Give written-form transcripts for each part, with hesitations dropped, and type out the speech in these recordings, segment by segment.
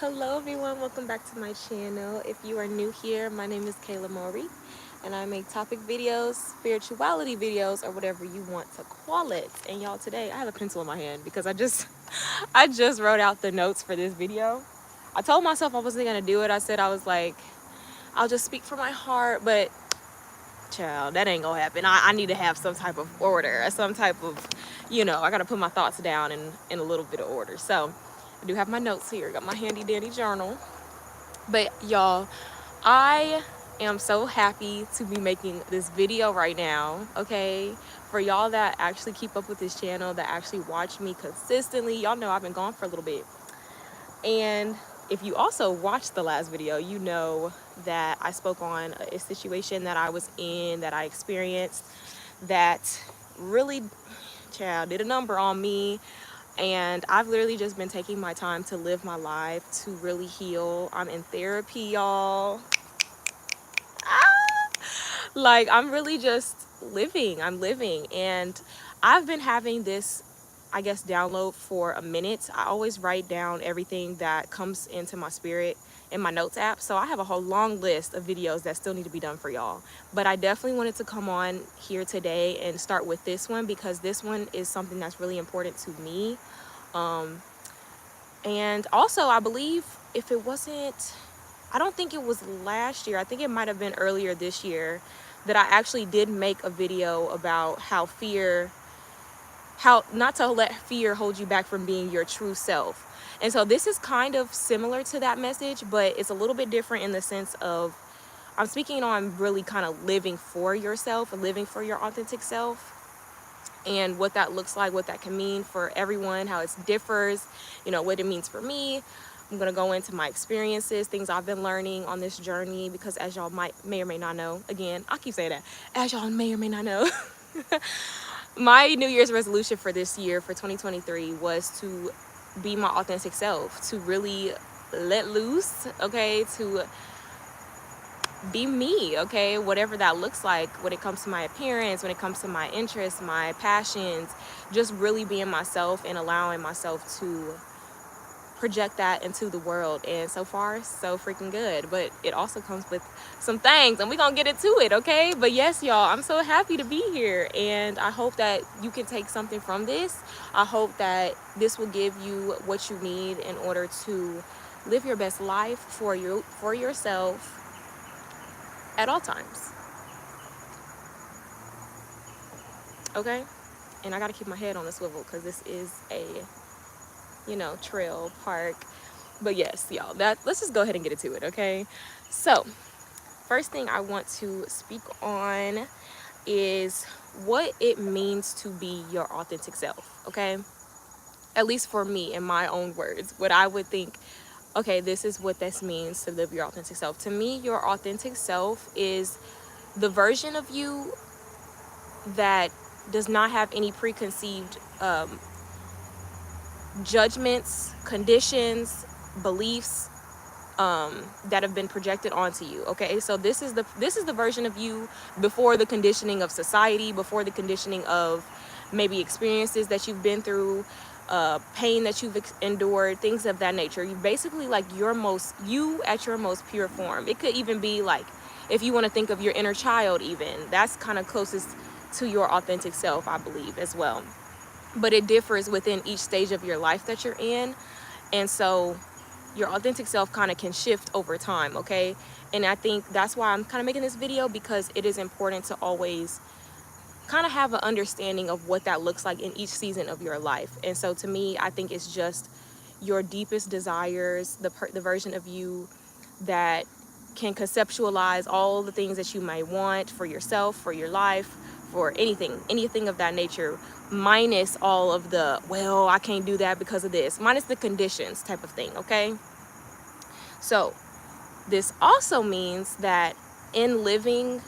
Hello everyone, welcome back to my channel. If you are new here, my name is Kayla Maury and I make topic videos, spirituality videos, or whatever you want to call it. And y'all, today I have a pencil in my hand because I just wrote out the notes for this video. I told myself I wasn't gonna do it. I said I was like, I'll just speak from my heart, but child, that ain't gonna happen. I need to have some type of order, some type of, I gotta put my thoughts down in a little bit of order. So I do have my notes here, got my handy dandy journal. But y'all, I am so happy to be making this video right now, okay? For y'all that actually keep up with this channel, that actually watch me consistently, y'all know I've been gone for a little bit. And if you also watched the last video, you know that I spoke on a situation that I was in, that I experienced, that really, child, did a number on me. And I've literally just been taking my time to live my life, to really heal. I'm in therapy, y'all. Like, I'm really just living. I'm living. And I've been having this, I guess, download for a minute. I always write down everything that comes into my spirit in my notes app. So I have a whole long list of videos that still need to be done for y'all. But I definitely wanted to come on here today and start with this one because this one is something that's really important to me. And also, I believe if it wasn't, I don't think it was last year, I think it might have been earlier this year, that I actually did make a video about how not to let fear hold you back from being your true self. And so this is kind of similar to that message, but it's a little bit different in the sense of I'm speaking on really kind of living for yourself and living for your authentic self, and what that looks like, what that can mean for everyone, how it differs, what it means for me. I'm gonna go into my experiences, things I've been learning on this journey, because as y'all may or may not know, again, I keep saying that, as y'all may or may not know, my New Year's resolution for this year, for 2023, was to be my authentic self, to really let loose, okay, to be me, okay, whatever that looks like when it comes to my appearance, when it comes to my interests, my passions, just really being myself and allowing myself to project that into the world. And so far, so freaking good. But it also comes with some things, and we're gonna get into it, okay? But yes, y'all, I'm so happy to be here, and I hope that you can take something from this. I hope that this will give you what you need in order to live your best life for yourself at all times, okay? And I gotta keep my head on the swivel because this is a, trail park. But yes, y'all, let's just go ahead and get into it, okay? So first thing I want to speak on is what it means to be your authentic self, okay? At least for me, in my own words, what I would think, okay, this is what this means to live your authentic self. To me, your authentic self is the version of you that does not have any preconceived judgments, conditions, beliefs that have been projected onto you. Okay, so this is the version of you before the conditioning of society, before the conditioning of maybe experiences that you've been through, pain that you've endured, things of that nature. You basically like you at your most pure form. It could even be like, if you want to think of your inner child, even that's kind of closest to your authentic self, I believe, as well. But it differs within each stage of your life that you're in. And so your authentic self kind of can shift over time, okay? And I think that's why I'm kind of making this video, because it is important to always kind of have an understanding of what that looks like in each season of your life. And so to me, I think it's just your deepest desires, the version of you that can conceptualize all the things that you might want for yourself, for your life, for anything of that nature, minus all of the, well, I can't do that because of this, minus the conditions type of thing, okay? So this also means that in living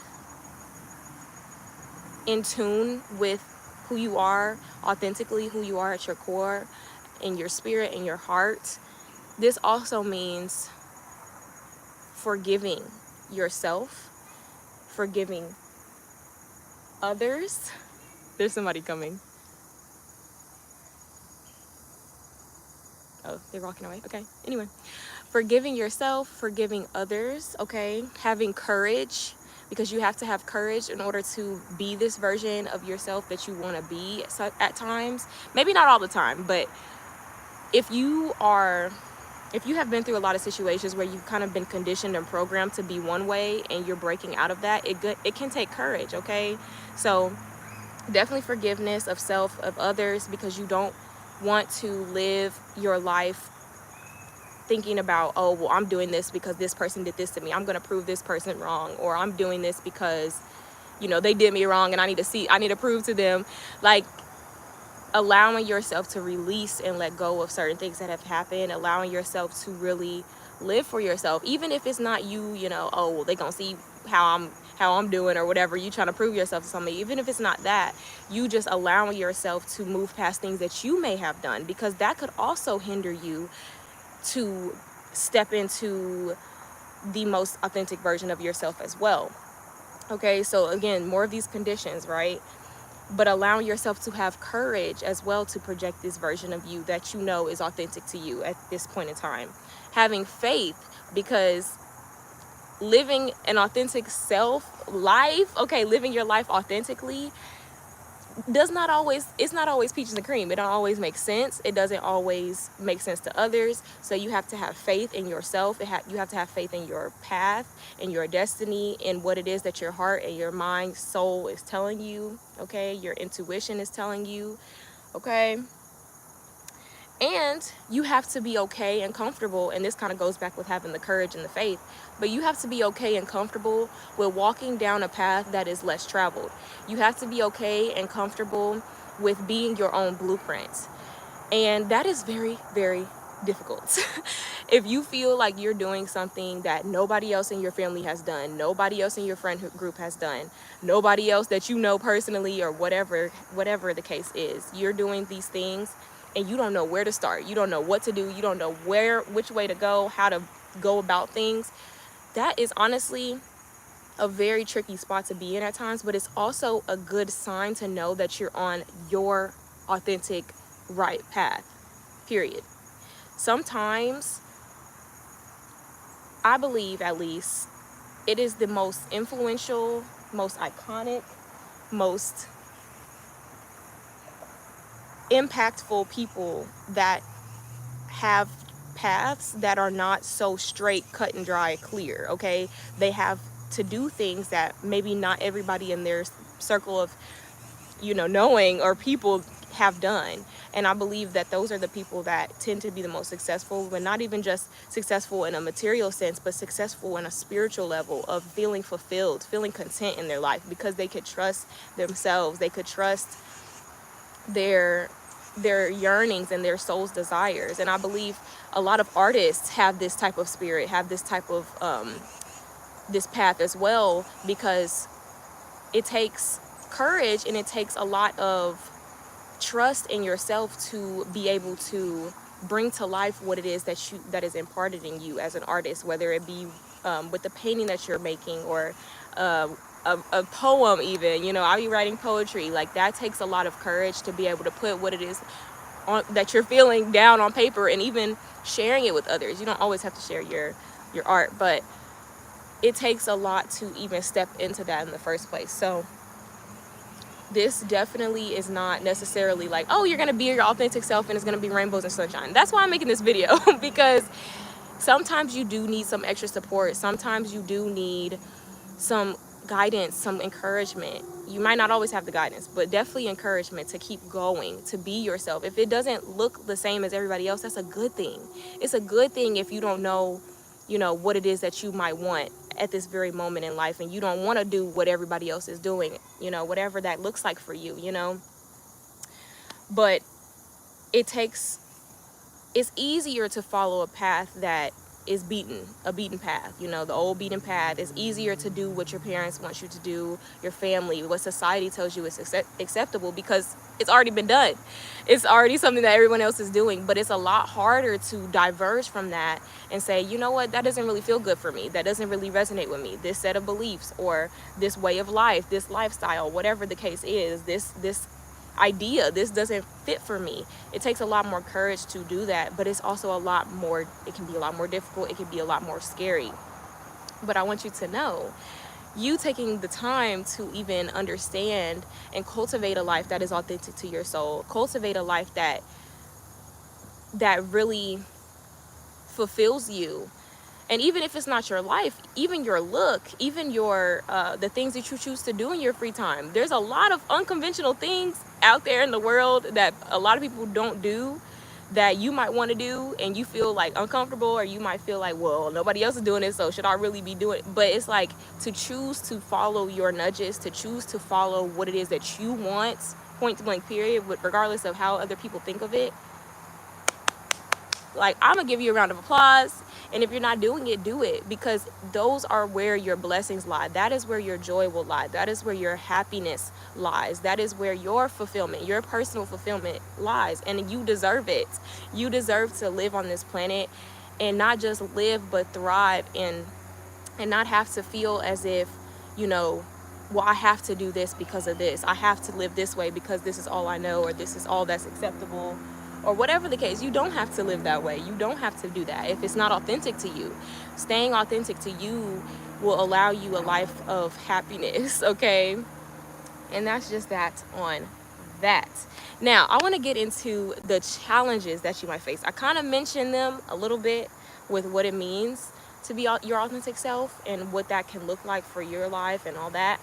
in tune with who you are, authentically who you are at your core, in your spirit, in your heart, this also means forgiving yourself, forgiving others. There's somebody coming. Oh, they're walking away. Okay. Anyway, forgiving yourself, forgiving others, okay? Having courage, because you have to have courage in order to be this version of yourself that you want to be at times. Maybe not all the time, but if you have been through a lot of situations where you've kind of been conditioned and programmed to be one way and you're breaking out of that, it can take courage, okay? So definitely forgiveness of self, of others, because you don't want to live your life thinking about, oh, well, I'm doing this because this person did this to me, I'm going to prove this person wrong, or I'm doing this because, they did me wrong and I need to prove to them. Like, allowing yourself to release and let go of certain things that have happened, allowing yourself to really live for yourself, even if it's not you, oh, well, they gonna see how I'm doing or whatever, you trying to prove yourself to somebody. Even if it's not that, you just allowing yourself to move past things that you may have done, because that could also hinder you to step into the most authentic version of yourself as well. Okay, so again, more of these conditions, right? But allowing yourself to have courage as well to project this version of you that is authentic to you at this point in time. Having faith, because living an authentic self life, okay, living your life authentically, it's not always peaches and cream. It don't always make sense. It doesn't always make sense to others. So you have to have faith in yourself. You have to have faith in your path, in your destiny, in what it is that your heart and your mind, soul is telling you, okay? Your intuition is telling you, okay? And you have to be okay and comfortable, and this kind of goes back with having the courage and the faith, but you have to be okay and comfortable with walking down a path that is less traveled. You have to be okay and comfortable with being your own blueprint. And that is very, very difficult. If you feel like you're doing something that nobody else in your family has done, nobody else in your friend group has done, nobody else that you know personally, or whatever the case is, you're doing these things and you don't know where to start, you don't know what to do, you don't know which way to go, how to go about things, that is honestly a very tricky spot to be in at times. But it's also a good sign to know that you're on your authentic right path, period. Sometimes, I believe at least, it is the most influential, most iconic, most impactful people that have paths that are not so straight, cut and dry, clear, okay? They have to do things that maybe not everybody in their circle of, knowing or people have done. And I believe that those are the people that tend to be the most successful, but not even just successful in a material sense, but successful in a spiritual level of feeling fulfilled, feeling content in their life, because they could trust themselves, they could trust their yearnings and their soul's desires. And I believe a lot of artists have this type of spirit, have this type of this path as well, because it takes courage and it takes a lot of trust in yourself to be able to bring to life what it is that is imparted in you as an artist, whether it be with the painting that you're making, or a poem even. I'll be writing poetry. Like, that takes a lot of courage to be able to put what it is that you're feeling down on paper, and even sharing it with others. You don't always have to share your art, but it takes a lot to even step into that in the first place. So this definitely is not necessarily like, oh, you're gonna be your authentic self and it's gonna be rainbows and sunshine. That's why I'm making this video because sometimes you do need some extra support. Sometimes you do need some guidance, some encouragement. You might not always have the guidance, but definitely encouragement to keep going, to be yourself. If it doesn't look the same as everybody else, that's a good thing. It's a good thing if you don't know, what it is that you might want at this very moment in life, and you don't want to do what everybody else is doing, whatever that looks like for you, But it's easier to follow a path that is a beaten path, the old beaten path. Is easier to do what your parents want you to do, your family, what society tells you is acceptable, because it's already been done. It's already something that everyone else is doing. But it's a lot harder to diverge from that and say, you know what, that doesn't really feel good for me, that doesn't really resonate with me, this set of beliefs or this way of life, this lifestyle, whatever the case is, this idea. This doesn't fit for me. It takes a lot more courage to do that, but it's also a lot more, it can be a lot more difficult. It can be a lot more scary. But I want you to know, you taking the time to even understand and cultivate a life that is authentic to your soul, cultivate a life that really fulfills you. And even if it's not your life, even your look, even your the things that you choose to do in your free time, there's a lot of unconventional things out there in the world that a lot of people don't do, that you might want to do, and you feel like uncomfortable, or you might feel like, well, nobody else is doing it, so should I really be doing it? But it's like, to choose to follow your nudges, to choose to follow what it is that you want, point blank period, regardless of how other people think of it. Like, I'm gonna give you a round of applause. And if you're not doing it, do it, because those are where your blessings lie. That is where your joy will lie. That is where your happiness lies. That is where your fulfillment, your personal fulfillment lies. And you deserve it. You deserve to live on this planet, and not just live, but thrive, and not have to feel as if, you know, well, I have to do this because of this. I have to live this way because this is all I know, or this is all that's acceptable, or whatever the case. You don't have to live that way. You don't have to do that if it's not authentic to you. Staying authentic to you will allow you a life of happiness, okay? And that's just that on that. Now, I want to get into the challenges that you might face. I kind of mentioned them a little bit with what it means to be your authentic self and what that can look like for your life and all that.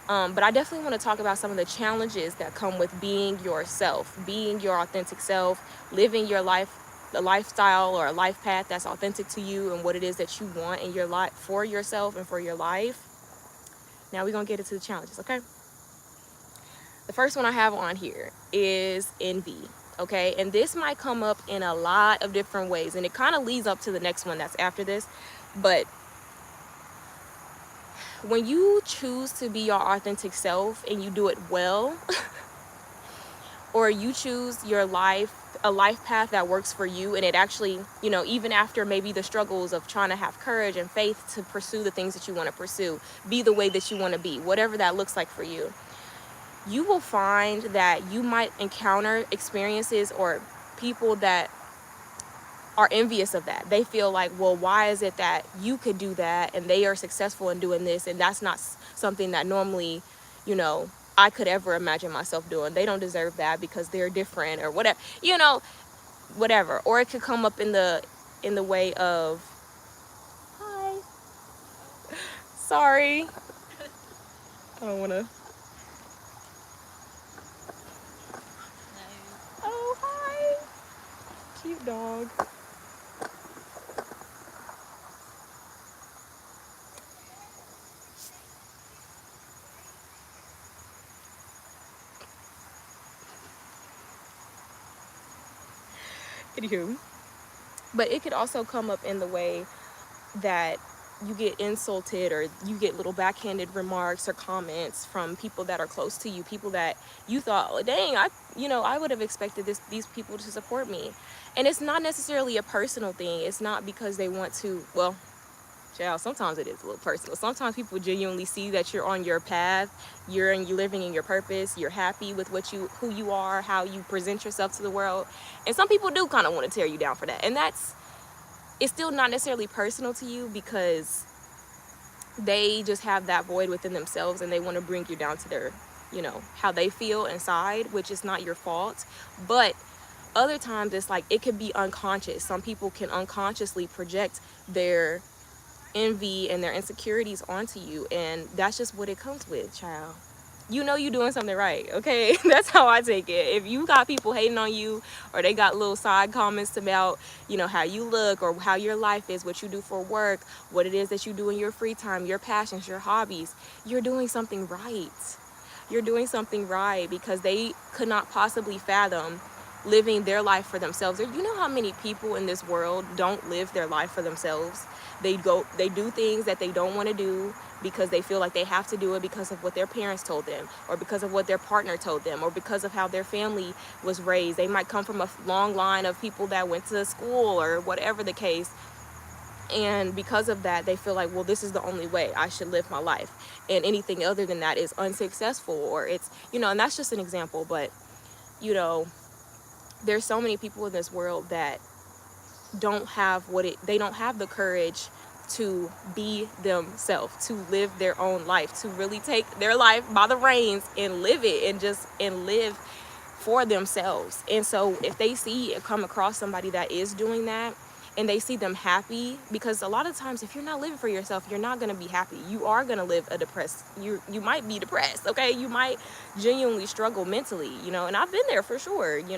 But I definitely want to talk about some of the challenges that come with being yourself, being your authentic self, living your life, a lifestyle or a life path that's authentic to you and what it is that you want in your life, for yourself and for your life. Now we're going to get into the challenges, okay? The first one I have on here is envy, okay? And this might come up in a lot of different ways, and it kind of leads up to the next one that's after this. But when you choose to be your authentic self and you do it well, or you choose your life, a life path that works for you, and it actually, you know, even after maybe the struggles of trying to have courage and faith to pursue the things that you want to pursue, be the way that you want to be, whatever that looks like for you, you will find that you might encounter experiences or people that are envious of that. They feel like, well, why is it that you could do that and they are successful in doing this, and that's not something that normally, you know, I could ever imagine myself doing. They don't deserve that because they're different, or whatever, you know, whatever. Or it could come up in the way of, hi, sorry, I don't want to. Oh, hi, cute dog. Anywho, but it could also come up in the way that you get insulted, or you get little backhanded remarks or comments from people that are close to you, people that you thought, oh, dang, I would have expected these people to support me. And it's not necessarily a personal thing. It's not because they want to, well, child, sometimes it is a little personal. Sometimes people genuinely see that you're on your path, you're living in your purpose, you're happy with who you are, how you present yourself to the world. And some people do kind of want to tear you down for that. And it's still not necessarily personal to you, because they just have that void within themselves, and they want to bring you down to their, you know, how they feel inside, which is not your fault. But other times it's like, it could be unconscious. Some people can unconsciously project their envy and their insecurities onto you, and that's just what it comes with, child. You know you doing something right, okay? That's how I take it. If you got people hating on you, or they got little side comments about, you know, how you look, or how your life is, what you do for work, what it is that you do in your free time, your passions, your hobbies, you're doing something right. You're doing something right, because they could not possibly fathom living their life for themselves. You know how many people in this world don't live their life for themselves? They do things that they don't want to do because they feel like they have to do it because of what their parents told them, or because of what their partner told them, or because of how their family was raised. They might come from a long line of people that went to school, or whatever the case. And because of that, they feel like, well, this is the only way I should live my life, and anything other than that is unsuccessful, or it's, you know, and that's just an example. But you know, there's so many people in this world that they don't have the courage to be themselves, to live their own life, to really take their life by the reins and live it, and live for themselves. And so if they come across somebody that is doing that, and they see them happy, because a lot of times if you're not living for yourself, you're not going to be happy. You are going to live a depressed, you might be depressed, okay? You might genuinely struggle mentally, and I've been there for sure. We're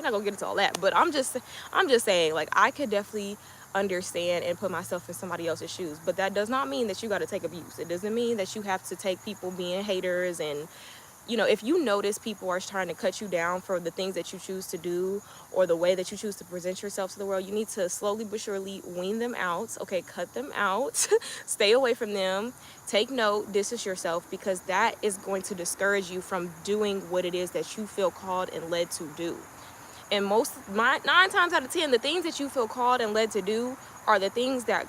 not gonna get into all that, but I'm just saying, like, I could definitely understand and put myself in somebody else's shoes. But that does not mean that you got to take abuse. It doesn't mean that you have to take people being haters. And if you notice people are trying to cut you down for the things that you choose to do, or the way that you choose to present yourself to the world, you need to slowly but surely wean them out. Okay, cut them out. Stay away from them. Take note, distance yourself, because that is going to discourage you from doing what it is that you feel called and led to do. And 9 times out of 10, the things that you feel called and led to do are the things that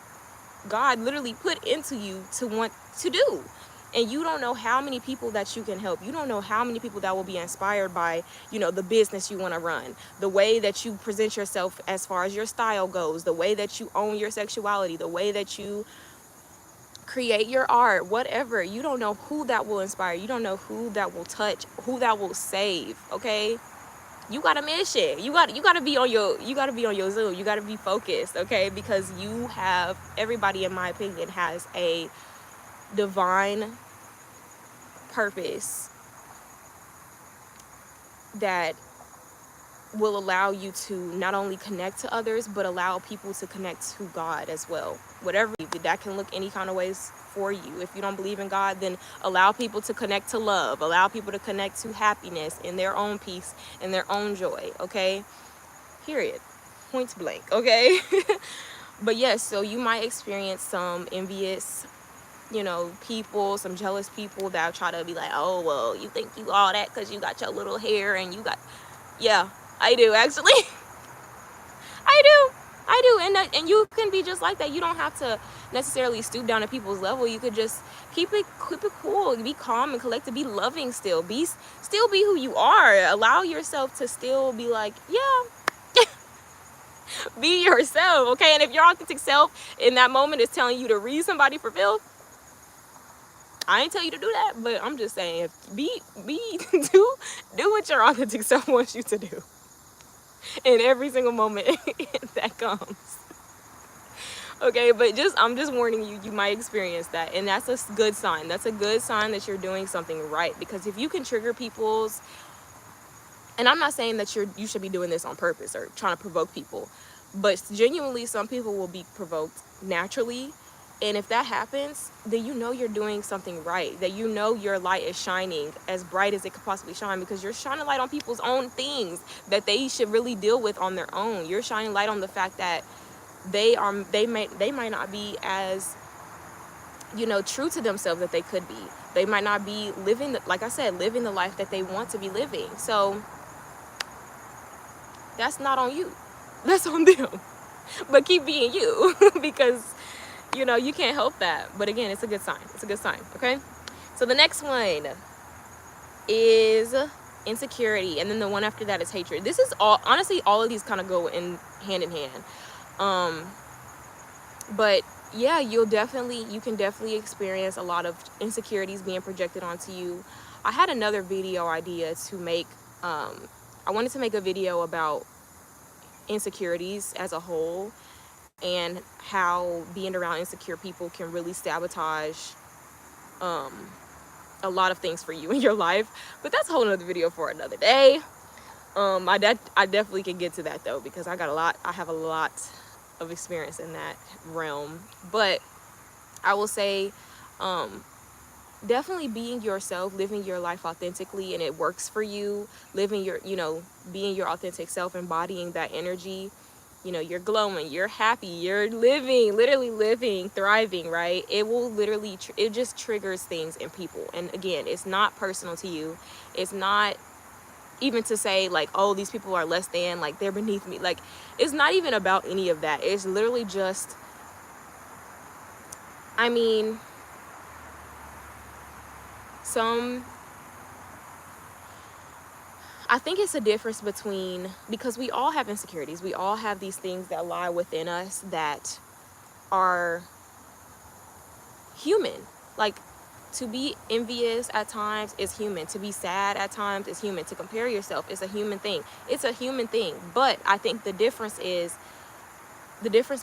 God literally put into you to want to do. And you don't know how many people that you can help. You don't know how many people that will be inspired by, the business you want to run, the way that you present yourself as far as your style goes, the way that you own your sexuality, the way that you create your art, whatever. You don't know who that will inspire. You don't know who that will touch, who that will save, okay? You got a mission. You got to be on your Zoom. You got to be focused, okay? Because everybody, in my opinion, has a divine purpose that will allow you to not only connect to others, but allow people to connect to God as well. Whatever that can look any kind of ways for you. If you don't believe in God, then allow people to connect to love. Allow people to connect to happiness, in their own peace, in their own joy, okay? Period. Point blank, okay? But yes, so you might experience some envious, people, some jealous people that try to be like, oh, well, you think you all that because you got your little hair and you got, yeah, I do, actually. I do. And you can be just like that. You don't have to necessarily stoop down to people's level. You could just keep it cool, be calm and collected, be loving still be who you are. Allow yourself to still be like, yeah, be yourself, okay? And if your authentic self in that moment is telling you to read somebody for filth, I ain't tell you to do that, but I'm just saying, do what your authentic self wants you to do in every single moment that comes. Okay, but I'm just warning you, you might experience that, and that's a good sign. That's a good sign that you're doing something right, because if you can trigger people's, and I'm not saying that you should be doing this on purpose or trying to provoke people, but genuinely some people will be provoked naturally. And if that happens, then you're doing something right, that your light is shining as bright as it could possibly shine, because you're shining light on people's own things that they should really deal with on their own. You're shining light on the fact that they might not be as true to themselves that they could be. They might not be living, like I said, living the life that they want to be living. So that's not on you, that's on them. But keep being you, because you can't help that. But again, it's a good sign. Okay, so the next one is insecurity, and then the one after that is hatred. This is all of these kind of go in hand. But yeah, you can definitely experience a lot of insecurities being projected onto you. I had another video idea to make. I wanted to make a video about insecurities as a whole, and how being around insecure people can really sabotage a lot of things for you in your life. But that's a whole nother video for another day. I definitely can get to that though, because I have a lot of experience in that realm. But I will say, definitely being yourself, living your life authentically, and it works for you, being your authentic self, embodying that energy. You're glowing, you're happy, you're literally living, thriving, right? It will literally, it just triggers things in people. And again, it's not personal to you. It's not even to say like, oh, these people are less than, like they're beneath me. Like, it's not even about any of that. It's literally just, some I think it's a difference between, because we all have insecurities. We all have these things that lie within us that are human. Like, to be envious at times is human. To be sad at times is human. To compare yourself is a human thing. It's a human thing. But I think the difference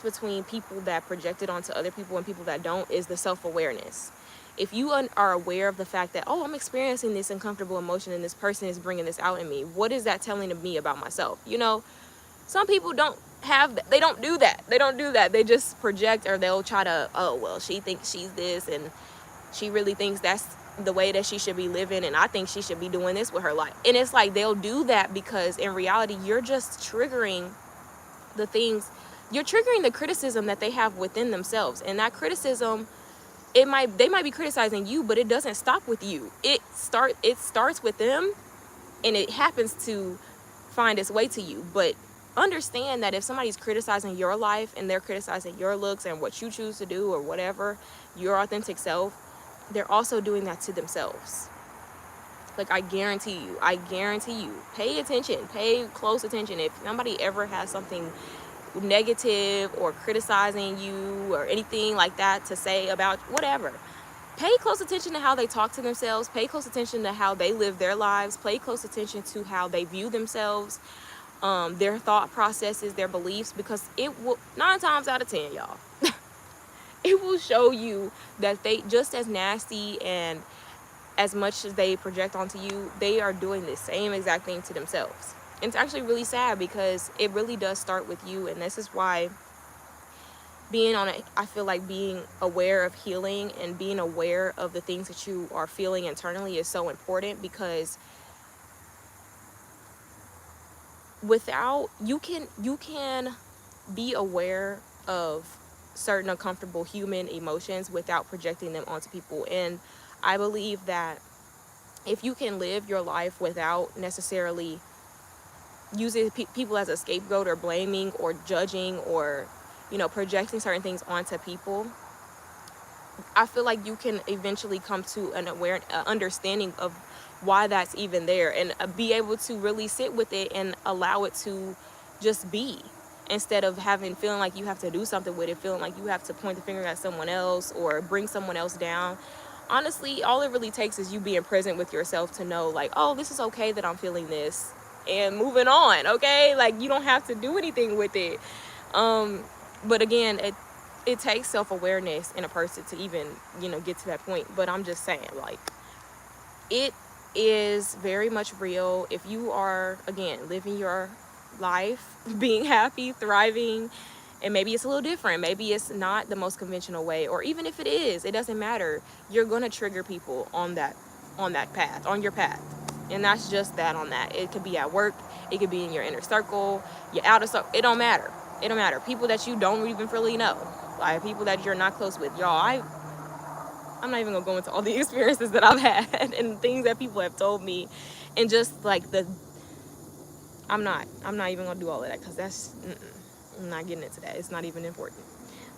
between people that project it onto other people and people that don't is the self-awareness. If you are aware of the fact that, oh, I'm experiencing this uncomfortable emotion and this person is bringing this out in me, what is that telling me about myself? You know, some people don't have that. They don't do that. They just project, or they'll try to, oh, well, she thinks she's this and she really thinks that's the way that she should be living, and I think she should be doing this with her life. And it's like they'll do that because in reality, you're just triggering the things, you're triggering the criticism that they have within themselves. And that criticism, they might be criticizing you, but it doesn't stop with you. It starts with them, and it happens to find its way to you. But understand that if somebody's criticizing your life and they're criticizing your looks and what you choose to do or whatever, your authentic self, they're also doing that to themselves. Like, I guarantee you, pay attention, pay close attention. If somebody ever has something negative or criticizing you or anything like that to say about whatever, pay close attention to how they talk to themselves, pay close attention to how they live their lives, pay close attention to how they view themselves, their thought processes, their beliefs, because it will, 9 times out of 10, y'all, it will show you that they, just as nasty and as much as they project onto you, they are doing the same exact thing to themselves. And it's actually really sad because it really does start with you. And this is why I feel like being aware of healing and being aware of the things that you are feeling internally is so important, because you can be aware of certain uncomfortable human emotions without projecting them onto people. And I believe that if you can live your life without necessarily using people as a scapegoat or blaming or judging or, you know, projecting certain things onto people, I feel like you can eventually come to an understanding of why that's even there, and be able to really sit with it and allow it to just be, instead of feeling like you have to do something with it, feeling like you have to point the finger at someone else or bring someone else down. Honestly, all it really takes is you being present with yourself to know, like, oh, this is okay that I'm feeling this, and moving on. Okay, like, you don't have to do anything with it. But again, it takes self-awareness in a person to even, you know, get to that point. But I'm just saying, like, it is very much real. If you are, again, living your life, being happy, thriving, and maybe it's a little different, maybe it's not the most conventional way, or even if it is, it doesn't matter. You're gonna trigger people on that path, on your path. And that's just that on that. It could be at work, it could be in your inner circle, your outer circle. It don't matter. People that you don't even really know, like people that you're not close with. Y'all, I'm not even gonna go into all the experiences that I've had and things that people have told me, and just like I'm not even gonna do all of that, because I'm not getting into that. It's not even important.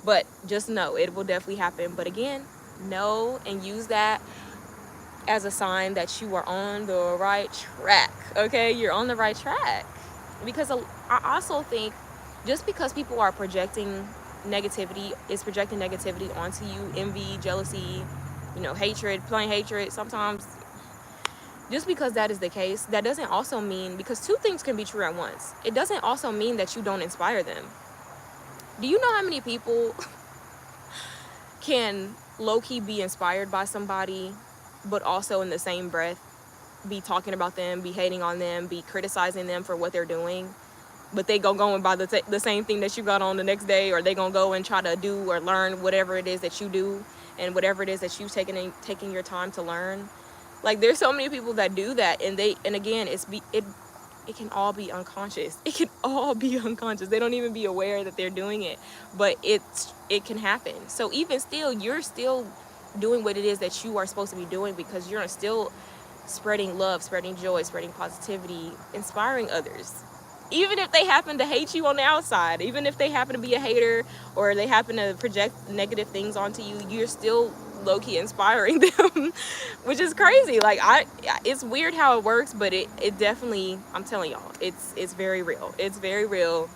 But just know it will definitely happen. But again, know and use that as a sign that you are on the right track. Okay, you're on the right track. Because I also think just because people are projecting negativity onto you, envy, jealousy, you know, hatred, plain hatred, sometimes, just because that is the case, that doesn't also mean, because two things can be true at once. It doesn't also mean that you don't inspire them. Do you know how many people can low-key be inspired by somebody, but also in the same breath be talking about them, be hating on them, be criticizing them for what they're doing, but they go and buy the same thing that you got on the next day, or they gonna go and try to do or learn whatever it is that you do, and whatever it is that you've taking your time to learn? Like, there's so many people that do that, and again, it can all be unconscious. It can all be unconscious. They don't even be aware that they're doing it, but it can happen. So even still, you're still doing what it is that you are supposed to be doing, because you're still spreading love, spreading joy, spreading positivity, inspiring others. Even if they happen to hate you on the outside, even if they happen to be a hater, or they happen to project negative things onto you, you're still low-key inspiring them, which is crazy. Like it's weird how it works, but it definitely, I'm telling y'all, it's very real. It's very real,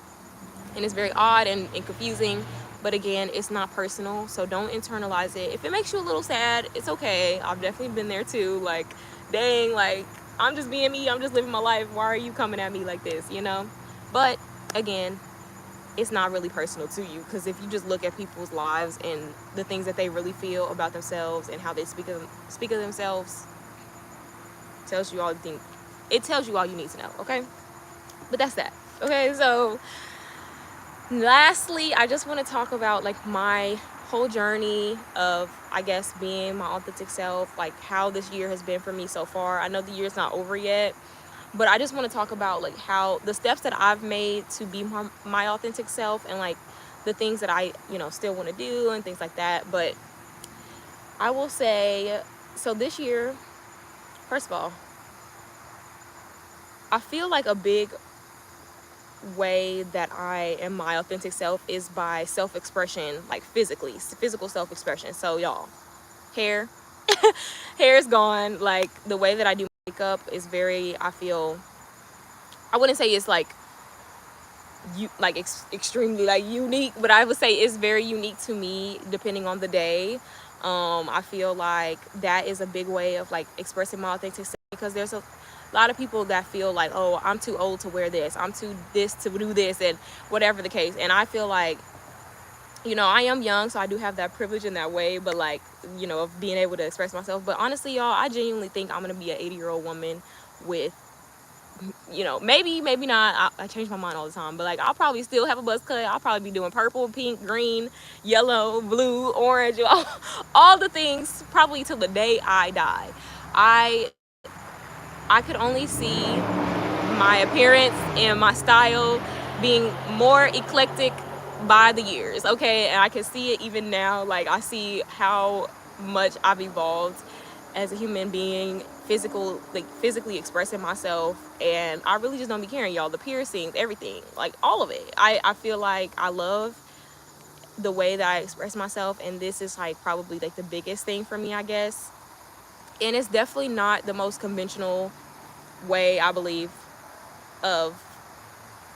and it's very odd and confusing. But again, it's not personal, so don't internalize it. If it makes you a little sad, it's okay. I've definitely been there too. Like, dang, like I'm just being me. I'm just living my life. Why are you coming at me like this? You know. But again, it's not really personal to you, because if you just look at people's lives and the things that they really feel about themselves and how they speak of themselves, tells you all the things. It tells you all you need to know. Okay. But that's that. Okay. So lastly, I just want to talk about like my whole journey of, I guess, being my authentic self, like how this year has been for me so far. I know the year's not over yet, but I just want to talk about like how the steps that I've made to be my authentic self, and like the things that I, still want to do and things like that. But I will say, so this year, first of all, I feel like a big way that I am my authentic self is by self-expression, like physical self-expression. So y'all, hair, hair is gone. Like the way that I do makeup is very, I feel, I wouldn't say it's like extremely like unique, but I would say it's very unique to me depending on the day. I feel like that is a big way of like expressing my authentic self, because there's a lot of people that feel like, oh, I'm too old to wear this, I'm too this to do this, and whatever the case. And I feel like, I am young, so I do have that privilege in that way, but like, of being able to express myself. But honestly, y'all, I genuinely think I'm gonna be an 80-year-old woman with, maybe not. I change my mind all the time, but like I'll probably still have a buzz cut. I'll probably be doing purple, pink, green, yellow, blue, orange, all the things, probably till the day I die. I I could only see my appearance and my style being more eclectic by the years, okay? And I can see it even now. Like I see how much I've evolved as a human being, physically expressing myself, and I really just don't be caring, y'all. The piercings, everything, like all of it. I feel like I love the way that I express myself, and this is like probably like the biggest thing for me, I guess. And it's definitely not the most conventional way, I believe, of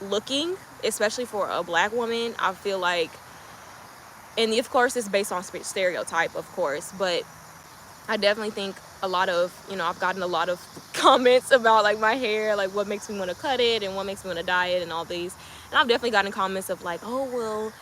looking, especially for a black woman. I feel like, and of course it's based on stereotype, of course, but I definitely think a lot of, I've gotten a lot of comments about like my hair, like what makes me want to cut it and what makes me want to dye it and all these. And I've definitely gotten comments of like, oh, well,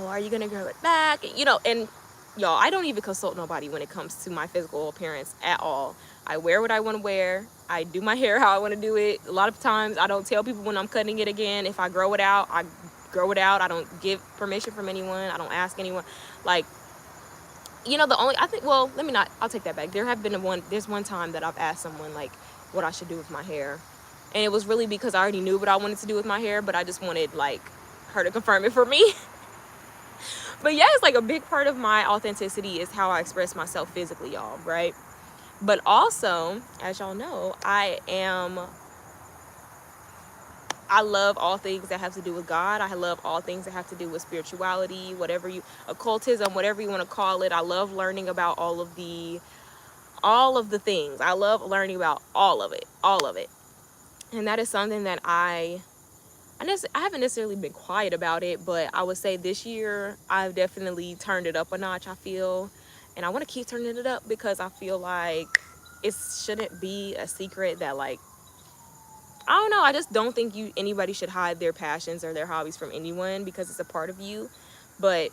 are you going to grow it back? And y'all, I don't even consult nobody when it comes to my physical appearance at all. I wear what I want to wear. I do my hair how I want to do it. A lot of times I don't tell people when I'm cutting it again. If I grow it out, I grow it out. I don't give permission from anyone. I don't ask anyone. Like, the only, I think, well, let me not, I'll take that back. There's one time that I've asked someone like what I should do with my hair. And it was really because I already knew what I wanted to do with my hair, but I just wanted like her to confirm it for me. But yeah, it's like a big part of my authenticity is how I express myself physically, y'all, right? But also, as y'all know, I love all things that have to do with God. I love all things that have to do with spirituality, occultism, whatever you want to call it. I love learning about all of the things. I love learning about all of it. And that is something that I haven't necessarily been quiet about it, but I would say this year I've definitely turned it up a notch, I feel. And I want to keep turning it up because I feel like it shouldn't be a secret that, like, I don't know, I just don't think anybody should hide their passions or their hobbies from anyone because it's a part of you. But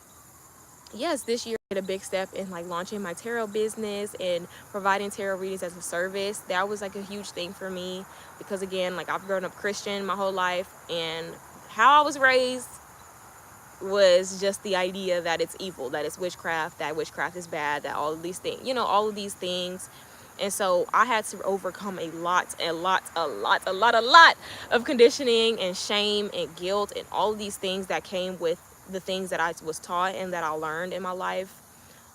yes, this year I did a big step in like launching my tarot business and providing tarot readings as a service. That was like a huge thing for me because, again, like I've grown up Christian my whole life, and how I was raised was just the idea that it's evil, that it's witchcraft, that witchcraft is bad, that all of these things, all of these things. And so I had to overcome a lot of conditioning and shame and guilt and all of these things that came with the things that I was taught and that I learned in my life.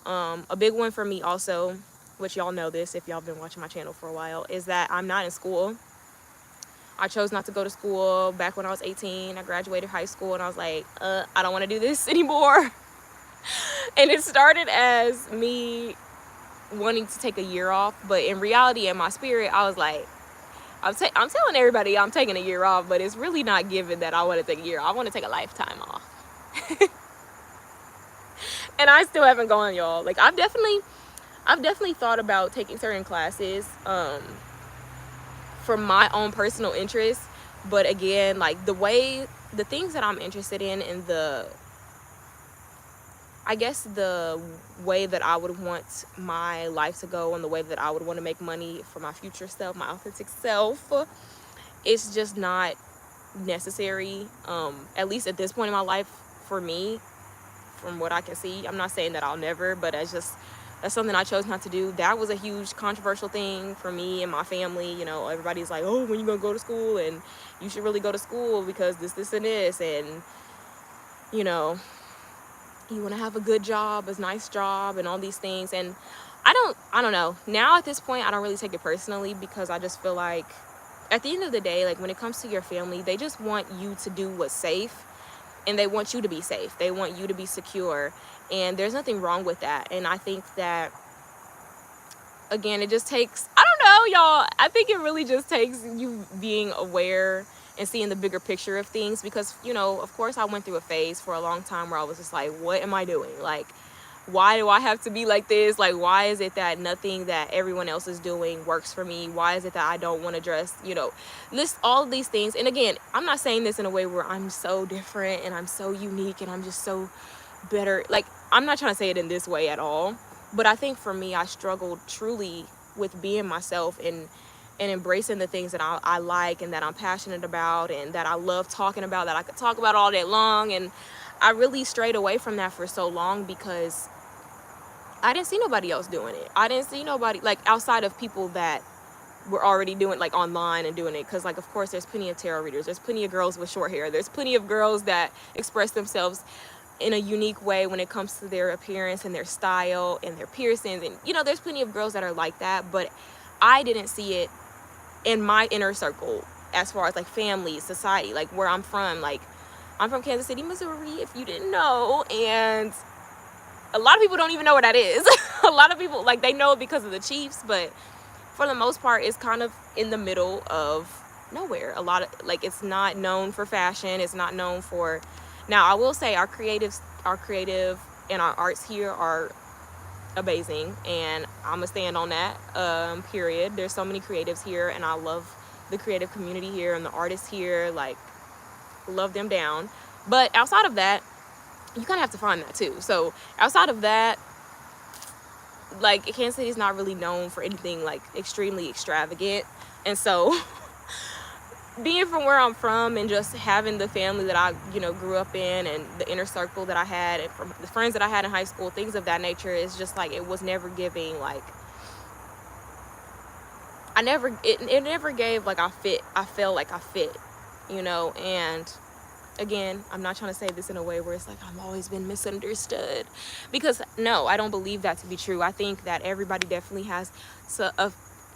A big one for me also, which y'all know this if y'all been watching my channel for a while, is that I'm not in school. I chose not to go to school back when I was 18. I graduated high school and I was like, I don't want to do this anymore. And it started as me wanting to take a year off, but in reality, in my spirit, I was like, I'm telling everybody I'm taking a year off, but it's really not given that I want to take a year. I want to take a lifetime off. And I still haven't gone, y'all. Like I've definitely thought about taking certain classes for my own personal interest, but again, like the things that I'm interested in and I guess the way that I would want my life to go and the way that I would want to make money for my future self, my authentic self, it's just not necessary. At least at this point in my life, for me, from what I can see. I'm not saying that I'll never, but that's something I chose not to do. That was a huge controversial thing for me and my family. You know, everybody's like, oh, when you gonna go to school, and you should really go to school because this and this, and you know, you want to have a good job, a nice job, and all these things. And I don't know. Now at this point, I don't really take it personally, because I just feel like at the end of the day, like when it comes to your family, they just want you to do what's safe, and they want you to be safe. They want you to be secure, and there's nothing wrong with that. And I think that, again, it just takes, I don't know, y'all, I think it really just takes you being aware and seeing the bigger picture of things, because, you know, of course I went through a phase for a long time where I was just like, what am I doing? Like, why do I have to be like this? Like, why is it that nothing that everyone else is doing works for me? Why is it that I don't want to dress, you know, list all of these things? And again, I'm not saying this in a way where I'm so different and I'm so unique and I'm just so better. Like, I'm not trying to say it in this way at all. But I think for me, I struggled truly with being myself and embracing the things that I like and that I'm passionate about and that I love talking about, that I could talk about all day long. And I really strayed away from that for so long because I didn't see nobody else doing it. I didn't see nobody, like, outside of people that were already doing, like, online and doing it. Because, like, of course, there's plenty of tarot readers. There's plenty of girls with short hair. There's plenty of girls that express themselves in a unique way when it comes to their appearance and their style and their piercings. And, you know, there's plenty of girls that are like that. But I didn't see it in my inner circle as far as, like, family, society, like, where I'm from. Like, I'm from Kansas City, Missouri, if you didn't know. And a lot of people don't even know where that is. A lot of people, like, they know it because of the Chiefs, but for the most part, it's kind of in the middle of nowhere. A lot of, like, it's not known for fashion. It's not known for, now I will say our creative and our arts here are amazing, and I'm gonna stand on that, period. There's so many creatives here, and I love the creative community here and the artists here, like, love them down. But outside of that, you kind of have to find that too. So outside of that, like, Kansas City is not really known for anything like extremely extravagant. And so being from where I'm from and just having the family that I, you know, grew up in, and the inner circle that I had, and from the friends that I had in high school, things of that nature, is just like, it was never giving, like, it never gave, like, I felt like I fit, you know. And again, I'm not trying to say this in a way where it's like I've always been misunderstood, because no, I don't believe that to be true. I think that everybody definitely has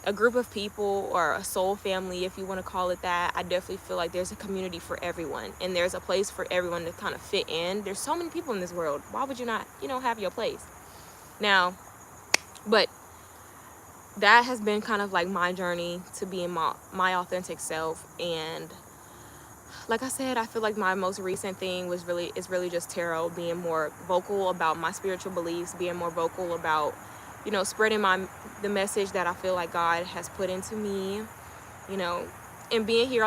a group of people, or a soul family, if you want to call it that. I definitely feel like there's a community for everyone, and there's a place for everyone to kind of fit in. There's so many people in this world. Why would you not, you know, have your place? Now, but that has been kind of like my journey to being my authentic self. And like I said, I feel like my most recent thing is really just tarot, being more vocal about my spiritual beliefs, being more vocal about, you know, spreading the message that I feel like God has put into me, you know, and being here on